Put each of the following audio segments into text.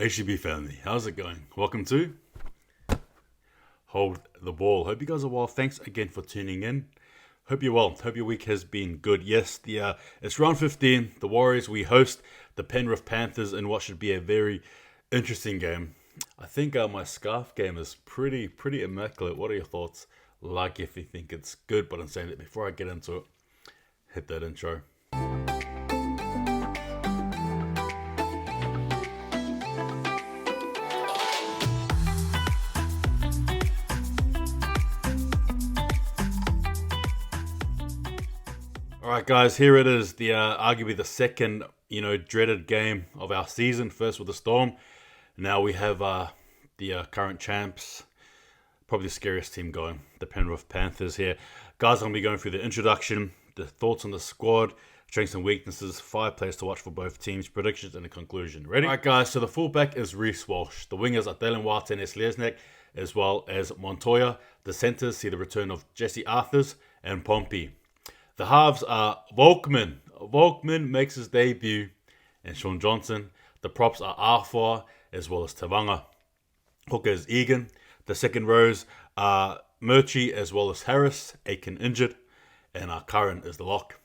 ACB family, how's it going? Welcome to Hold the Ball. Hope you guys are well. Thanks again for tuning in. Hope you're well. Hope your week has been good. Yes, it's round 15. The Warriors, we host the Penrith Panthers in what should be a very interesting game. I think my scarf game is pretty immaculate. What are your thoughts? Like if you think it's good, but I'm saying that before I get into it, hit that intro. Alright guys, here it is, the arguably the second, dreaded game of our season. First with the Storm. Now we have the current champs, probably the scariest team going, the Penrith Panthers here. Guys, I'm going to be going through the introduction, the thoughts on the squad, strengths and weaknesses, 5 players to watch for both teams, predictions and a conclusion. Ready? Alright guys, so the fullback is Reece Walsh. The wingers are Dalen Warte and Lesniak, as well as Montoya. The centres see the return of Jesse Arthurs and Pompey. The halves are Volkman. Volkman makes his debut, and Sean Johnson. The props are Arfoa as well as Tavanga. Hooker is Egan. The second rows are Murchie as well as Harris, Aiken injured, and our Curran is the lock.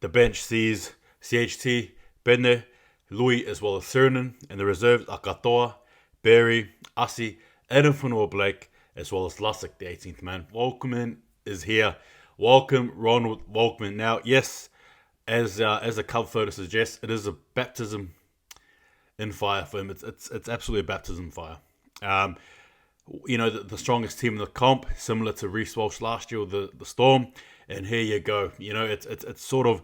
The bench sees CHT, Benne, Louis as well as Cernan, and the reserves are Katoa, Berry, Asi, Adam Whanua Blake, as well as Lussick, the 18th man. Volkman is here. Welcome, Ronald Volkman. Now, yes, as the cover photo suggests, it is a baptism in fire for him. It's absolutely a baptism in fire. The strongest team in the comp, similar to Reece Walsh last year with the Storm, and here you go. It's sort of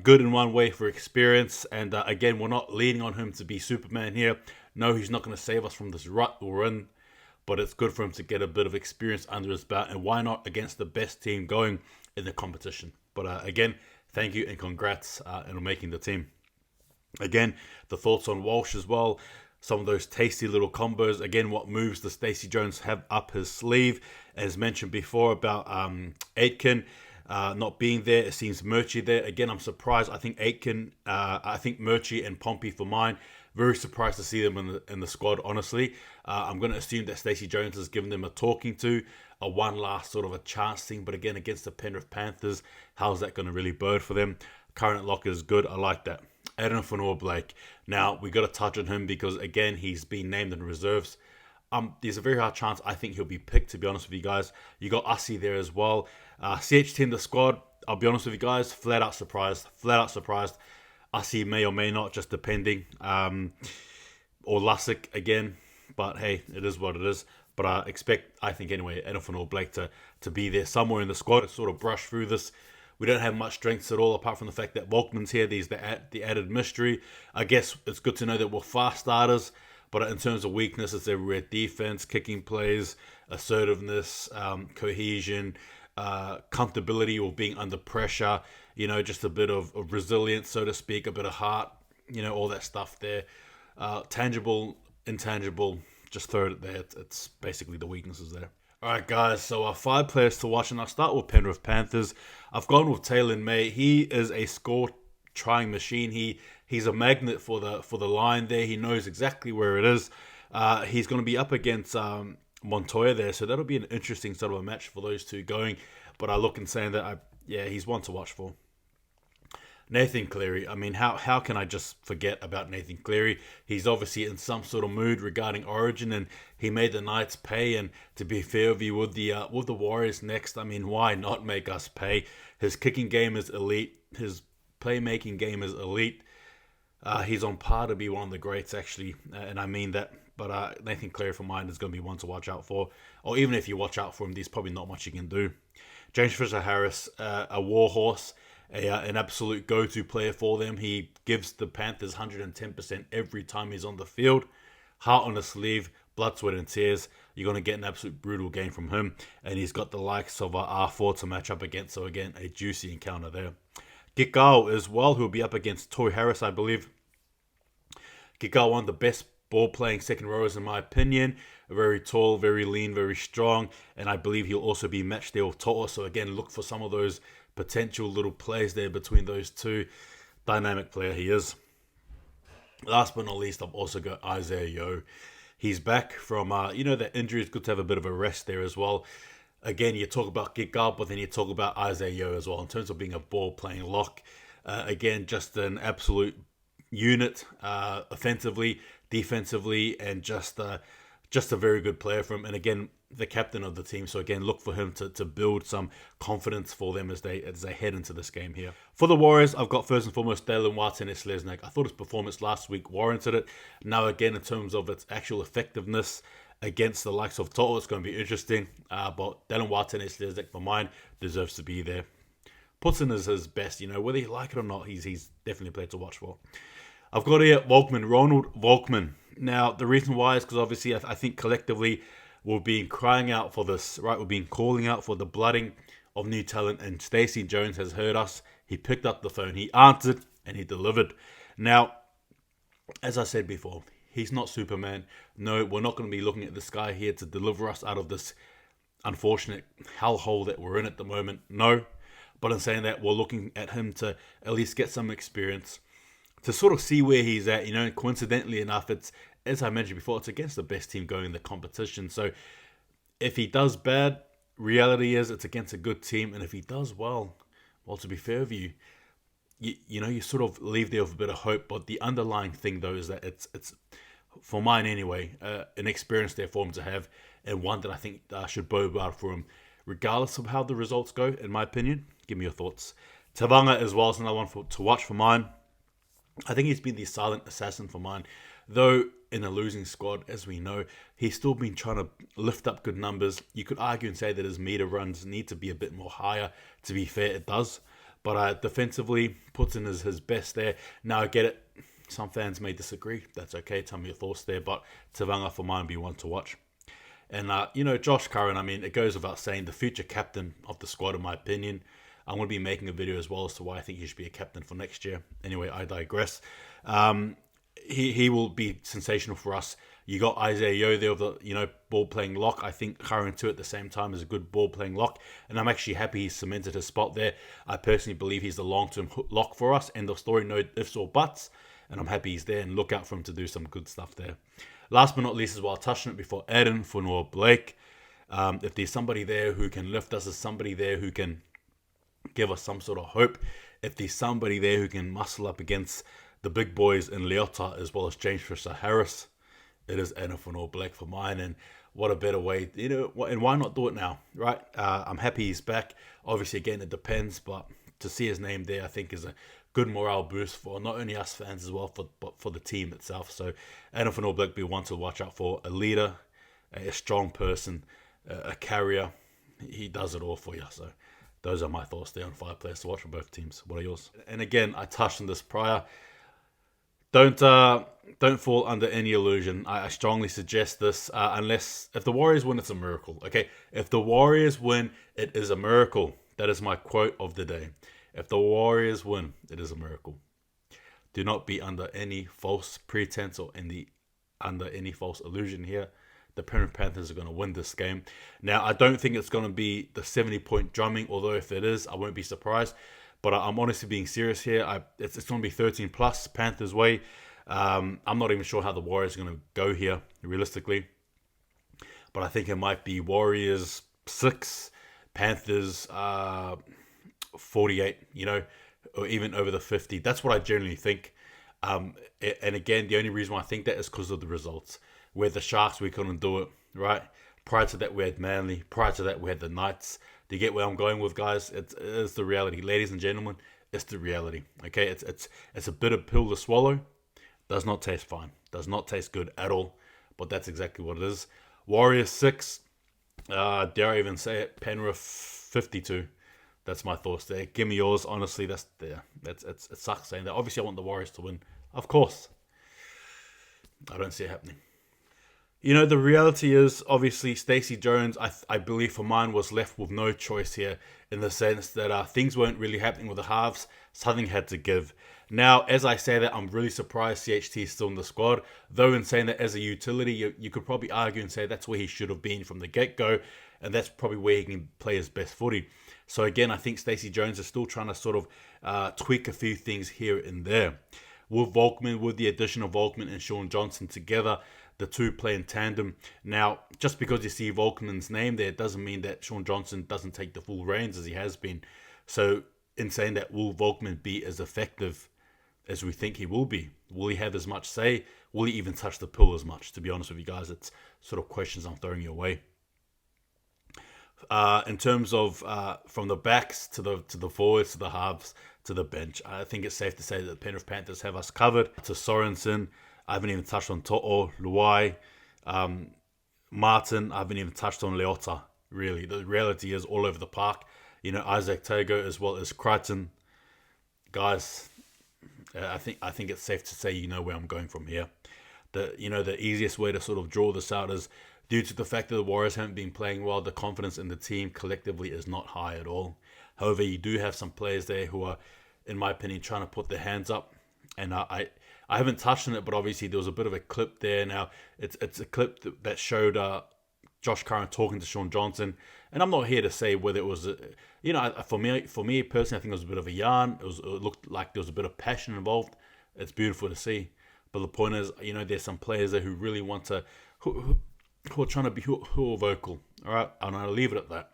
good in one way for experience, and again, we're not leaning on him to be Superman here. No, he's not going to save us from this rut we're in. But it's good for him to get a bit of experience under his belt, and why not against the best team going in the competition. But again, thank you and congrats on making the team. Again, the thoughts on Walsh as well. Some of those tasty little combos. Again, what moves does Stacey Jones have up his sleeve? As mentioned before about Aitken not being there, it seems Murchie there. Again, I'm surprised. I think Aitken, I think Murchie and Pompey for mine. Very surprised to see them in the squad, honestly. I'm going to assume that Stacey Jones has given them a talking to, a one last sort of a chance thing. But again, against the Penrith Panthers, how's that going to really bird for them? Current lock is good. I like that. Adam Whanua Blake. Now, we got to touch on him because, again, he's been named in reserves. There's a very hard chance I think he'll be picked, to be honest with you guys. You got Ussie there as well. CHT in the squad, I'll be honest with you guys, flat out surprised. Ussie may or may not, just depending. Or Lussick again. But hey, it is what it is. But I expect, I think anyway, Adam Whanua Blake to be there somewhere in the squad. To sort of brush through this. We don't have much strengths at all, apart from the fact that Volkman's here. There's the added mystery. I guess it's good to know that we're fast starters. But in terms of weakness, it's everywhere. Defense, kicking plays, assertiveness, cohesion, comfortability or being under pressure. Just a bit of resilience, so to speak, a bit of heart, all that stuff there. Tangible, intangible, just throw it there. It's basically the weaknesses there. All right, guys, so 5 players to watch, and I'll start with Penrith Panthers. I've gone with Taylor May. He is a score-trying machine. He's a magnet for the line there. He knows exactly where it is. He's going to be up against Montoya there, so that'll be an interesting sort of a match for those two going. But I look and saying that, he's one to watch for. Nathan Cleary. I mean, how can I just forget about Nathan Cleary? He's obviously in some sort of mood regarding Origin, and he made the Knights pay. And to be fair with you, with the Warriors next, I mean, why not make us pay? His kicking game is elite. His playmaking game is elite. He's on par to be one of the greats, actually, and I mean that. But Nathan Cleary, for mine, is going to be one to watch out for. Or even if you watch out for him, there's probably not much you can do. James Fisher-Harris, a warhorse. An absolute go-to player for them. He gives the Panthers 110% every time he's on the field. Heart on his sleeve, blood, sweat and tears. You're going to get an absolute brutal game from him. And he's got the likes of R4 to match up against. So again, a juicy encounter there. Gikau as well, who'll be up against Toy Harris, I believe. Gikau, one of the best ball-playing second rowers in my opinion. Very tall, very lean, very strong. And I believe he'll also be matched there with To'o. So again, look for some of those potential little plays there between those two. Dynamic player he is. Last but not least, I've also got Isaiah Yeo. He's back from, that injury. It's good to have a bit of a rest there as well. Again, you talk about Giga, but then you talk about Isaiah Yeo as well in terms of being a ball-playing lock. Again, just an absolute unit offensively, defensively, and just a very good player for him. And again, the captain of the team. So again, look for him to build some confidence for them as they head into this game here. For the Warriors, I've got first and foremost Dalen Watene-Slesnik. I thought his performance last week warranted it. Now again, in terms of its actual effectiveness against the likes of Toto, it's going to be interesting. But Dalen Watene-Slesnik, for mine, deserves to be there. Puts in his best, whether you like it or not, he's definitely a player to watch for. I've got here Volkman, Ronald Volkman. Now, the reason why is because obviously I think collectively we've been crying out for this, right? We've been calling out for the blooding of new talent, and Stacey Jones has heard us. He picked up the phone, he answered, and he delivered. Now, as I said before, he's not Superman. No, we're not going to be looking at this guy here to deliver us out of this unfortunate hellhole that we're in at the moment. No, but in saying that, we're looking at him to at least get some experience, to sort of see where he's at. Coincidentally enough, it's, as I mentioned before, it's against the best team going in the competition. So if he does bad, reality is it's against a good team. And if he does well, to be fair with you, you sort of leave there with a bit of hope. But the underlying thing, though, is that it's for mine anyway, an experience there for him to have, and one that I think should bode well for him, regardless of how the results go, in my opinion. Give me your thoughts. Tavanga as well is another one to watch for mine. I think he's been the silent assassin for mine. Though in a losing squad, as we know, he's still been trying to lift up good numbers. You could argue and say that his meter runs need to be a bit more higher. To be fair, it does. But defensively, puts in his best there. Now, I get it. Some fans may disagree. That's okay. Tell me your thoughts there. But Tavanga for mine be one to watch. And, Josh Curran, it goes without saying, the future captain of the squad, in my opinion. I'm going to be making a video as well as to why I think he should be a captain for next year. Anyway, I digress. He will be sensational for us. You got Isaiah Yeo there, the ball-playing lock. I think Curran too at the same time is a good ball-playing lock. And I'm actually happy he's cemented his spot there. I personally believe he's the long-term lock for us. End of story, no ifs or buts. And I'm happy he's there, and look out for him to do some good stuff there. Last but not least, as well, touching it before Eden Funua-Blake. If there's somebody there who can lift us, there's somebody there who can give us some sort of hope. If there's somebody there who can muscle up against the big boys in Leota as well as James Fisher-Harris, it is Eden Funua-Blake for mine. And what a better way, and why not do it now, right? I'm happy he's back. Obviously, again, it depends, but to see his name there, I think is a good morale boost for not only us fans as well, but for the team itself. So Eden Funua-Blake be one to watch out for. A leader, a strong person, a carrier. He does it all for you. So those are my thoughts there on 5 players to watch for both teams. What are yours? And again, I touched on this prior. Don't fall under any illusion. I strongly suggest this, unless if the Warriors win, it's a miracle. Okay, if the Warriors win, it is a miracle. That is my quote of the day. If the Warriors win, it is a miracle. Do not be under any false pretense or under any false illusion here. The Penrith Panthers are going to win this game. Now, I don't think it's going to be the 70-point drumming, although if it is, I won't be surprised. But I'm honestly being serious here. It's going to be 13 plus Panthers way. I'm not even sure how the Warriors are going to go here, realistically. But I think it might be Warriors 6, Panthers 48, or even over the 50. That's what I generally think. And again, the only reason why I think that is because of the results. Where the Sharks, we couldn't do it, right? Prior to that, we had Manly. Prior to that, we had the Knights. Do you get where I'm going with, guys? It's the reality. Ladies and gentlemen, it's the reality. Okay, it's a bitter pill to swallow. Does not taste fine. Does not taste good at all. But that's exactly what it is. Warriors 6. Dare I even say it? Penrith 52. That's my thoughts there. Give me yours. Honestly, it sucks saying that. Obviously, I want the Warriors to win. Of course. I don't see it happening. The reality is, obviously, Stacey Jones, I believe for mine, was left with no choice here in the sense that things weren't really happening with the halves. Something had to give. Now, as I say that, I'm really surprised CHT is still in the squad. Though in saying that as a utility, you could probably argue and say that's where he should have been from the get-go. And that's probably where he can play his best footy. So again, I think Stacey Jones is still trying to sort of tweak a few things here and there. with Volkman, with the addition of Volkman and Sean Johnson together, the two play in tandem. Now, just because you see Volkman's name there, doesn't mean that Sean Johnson doesn't take the full reins as he has been. So, in saying that, will Volkman be as effective as we think he will be? Will he have as much say? Will he even touch the pill as much? To be honest with you guys, it's sort of questions I'm throwing your way. In terms of from the backs to the forwards, to the halves, to the bench, I think it's safe to say that the Penrith Panthers have us covered. To Sorensen, I haven't even touched on To'o, Luai, Martin, I haven't even touched on Leota, really. The reality is all over the park. You know, Isaac Tago as well as Crichton. Guys, I think it's safe to say you know where I'm going from here. The easiest way to sort of draw this out is due to the fact that the Warriors haven't been playing well, the confidence in the team collectively is not high at all. However, you do have some players there who are, in my opinion, trying to put their hands up. And I haven't touched on it, but obviously there was a bit of a clip there. Now, it's a clip that showed Josh Curran talking to Sean Johnson. And I'm not here to say whether it was, for me personally, I think it was a bit of a yarn. It looked like there was a bit of passion involved. It's beautiful to see. But the point is, there's some players there who really want to, who are trying to be, who are vocal. All right, and I'll leave it at that.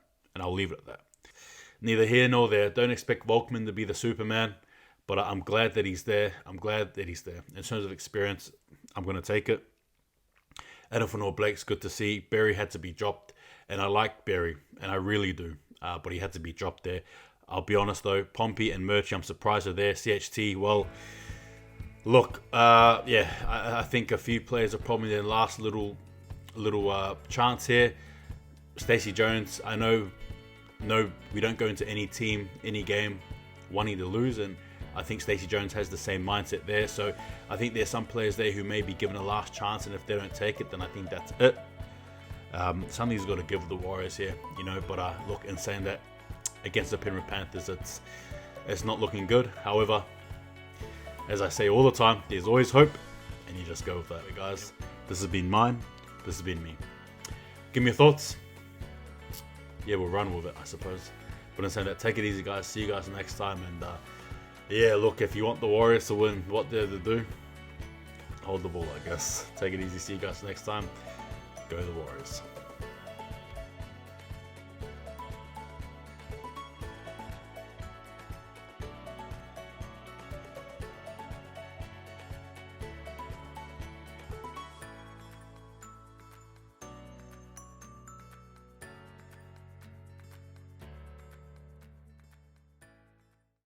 Neither here nor there. Don't expect Volkman to be the Superman, but I'm glad that he's there. In terms of experience, I'm going to take it. Adam Blake's good to see. Berry had to be dropped, and I like Berry, and I really do. But he had to be dropped there. I'll be honest though, Pompey and Murchie, I'm surprised they're there. CHT, well, look, I think a few players are probably their last little chance here. Stacey Jones, I know we don't go into any team, any game wanting to lose, and I think Stacey Jones has the same mindset there. So I think there's some players there who may be given a last chance, and if they don't take it, then I think that's it. Something's got to give the Warriors here, But look, in saying that, against the Penrith Panthers, it's not looking good. However, as I say all the time, there's always hope, and you just go with that, guys. This has been mine. This has been me. Give me your thoughts. Yeah, we'll run with it, I suppose. But in saying that, take it easy, guys. See you guys next time. And look, if you want the Warriors to win, what they're to do, hold the ball, I guess. Take it easy. See you guys next time. Go the Warriors.